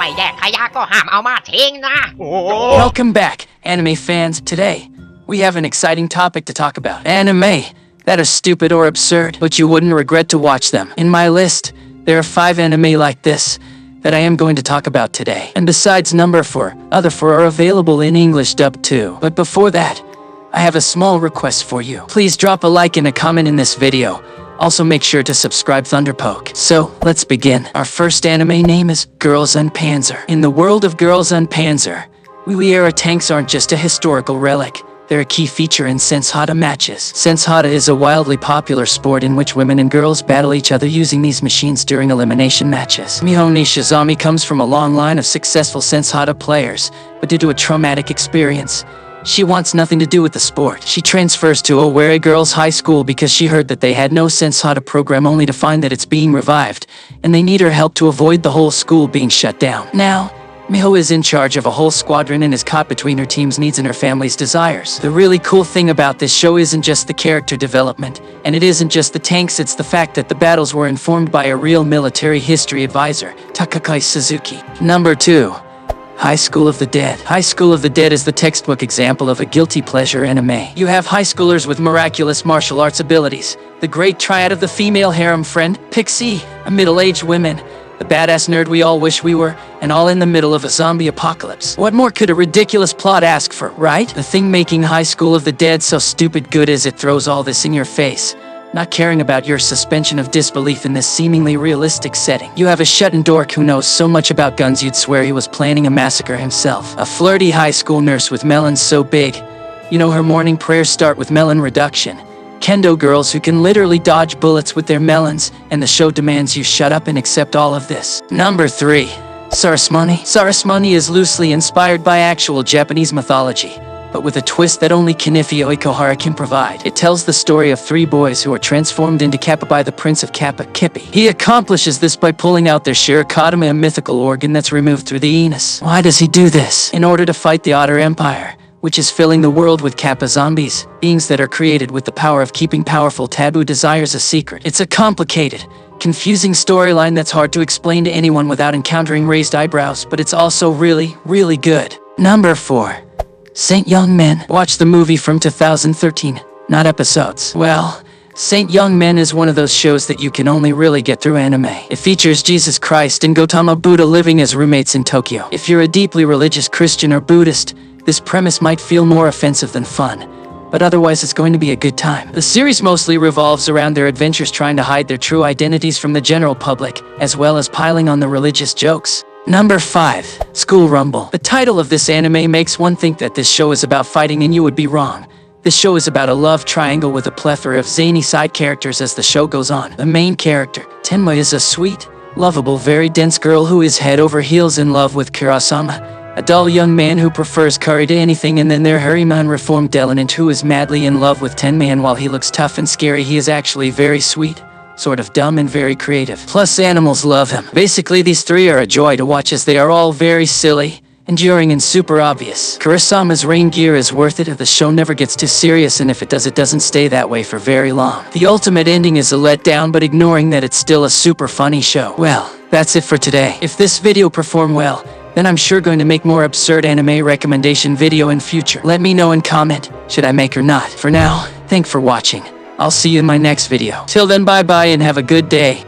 ไม่แยกขยะก็ห้ามเอามาทิ้งนะ Welcome back, anime fans. Today, we have an exciting topic to talk about. Anime that are stupid or absurd, but you wouldn't regret to watch them. In my list, there are 5 anime like this that I am going to talk about today. And besides number 4, other 4 are available in English dub too. But before that, I have a small request for you. Please drop a like and a comment in this video. Also make sure to subscribe Thunderpoke. So, let's begin. Our first anime name is Girls und Panzer. In the world of Girls und Panzer, Wii-era tanks aren't just a historical relic. They're a key feature in Sensehata matches. Sensehata is a wildly popular sport in which women and girls battle each other using these machines during elimination matches. Miho Nishizami comes from a long line of successful Sensehata players, but due to a traumatic experience, she wants nothing to do with the sport. She transfers to Owerri Girls High School because she heard that they had no Sensehata program, only to find that it's being revived, and they need her help to avoid the whole school being shut down. Now, Miho is in charge of a whole squadron and is caught between her team's needs and her family's desires. The really cool thing about this show isn't just the character development, and it isn't just the tanks, it's the fact that the battles were informed by a real military history advisor, Takakai Suzuki. Number 2. High School of the Dead. High School of the Dead is the textbook example of a guilty pleasure anime. You have high schoolers with miraculous martial arts abilities, the great triad of the female harem friend, Pixie, a middle-aged woman, the badass nerd we all wish we were, and all in the middle of a zombie apocalypse. What more could a ridiculous plot ask for, right? The thing making High School of the Dead so stupid good is it throws all this in your face, not caring about your suspension of disbelief in this seemingly realistic setting. You have a shut-in dork who knows so much about guns you'd swear he was planning a massacre himself. A flirty high school nurse with melons so big, you know her morning prayers start with melon reduction. Kendo girls who can literally dodge bullets with their melons, and the show demands you shut up and accept all of this. Number 3. Sarasmani. Sarasmani is loosely inspired by actual Japanese mythology, but with a twist that only Kanifio Ikohara can provide. It tells the story of 3 boys who are transformed into Kappa by the Prince of Kappa, Kippy. He accomplishes this by pulling out their Shirikatama, a mythical organ that's removed through the anus. Why does he do this? In order to fight the Otter Empire, which is filling the world with Kappa zombies, beings that are created with the power of keeping powerful taboo desires a secret. It's a complicated, confusing storyline that's hard to explain to anyone without encountering raised eyebrows, but it's also really, really good. Number 4. Saint Young Men. Watch the movie from 2013, not episodes. Well, Saint Young Men is one of those shows that you can only really get through anime. It features Jesus Christ and Gautama Buddha living as roommates in Tokyo. If you're a deeply religious Christian or Buddhist, this premise might feel more offensive than fun, but otherwise it's going to be a good time. The series mostly revolves around their adventures trying to hide their true identities from the general public, as well as piling on the religious jokes. Number 5. School Rumble. The title of this anime makes one think that this show is about fighting, and you would be wrong. This show is about a love triangle with a plethora of zany side characters as the show goes on. The main character, Tenma, is a sweet, lovable, very dense girl who is head over heels in love with Kurosama, a dull young man who prefers curry to anything, and then their Harryman reformed Delinant who is madly in love with Tenman. While he looks tough and scary, he is actually very sweet, sort of dumb, and very creative. Plus animals love him. Basically, these 3 are a joy to watch as they are all very silly, enduring, and super obvious. Kurosama's rain gear is worth it. The show never gets too serious, and if it does, it doesn't stay that way for very long. The ultimate ending is a letdown, but ignoring that, it's still a super funny show. Well, that's it for today. If this video performed well, then I'm sure going to make more absurd anime recommendation video in future. Let me know and comment, should I make or not. For now, thanks for watching. I'll see you in my next video. Till then, bye bye and have a good day.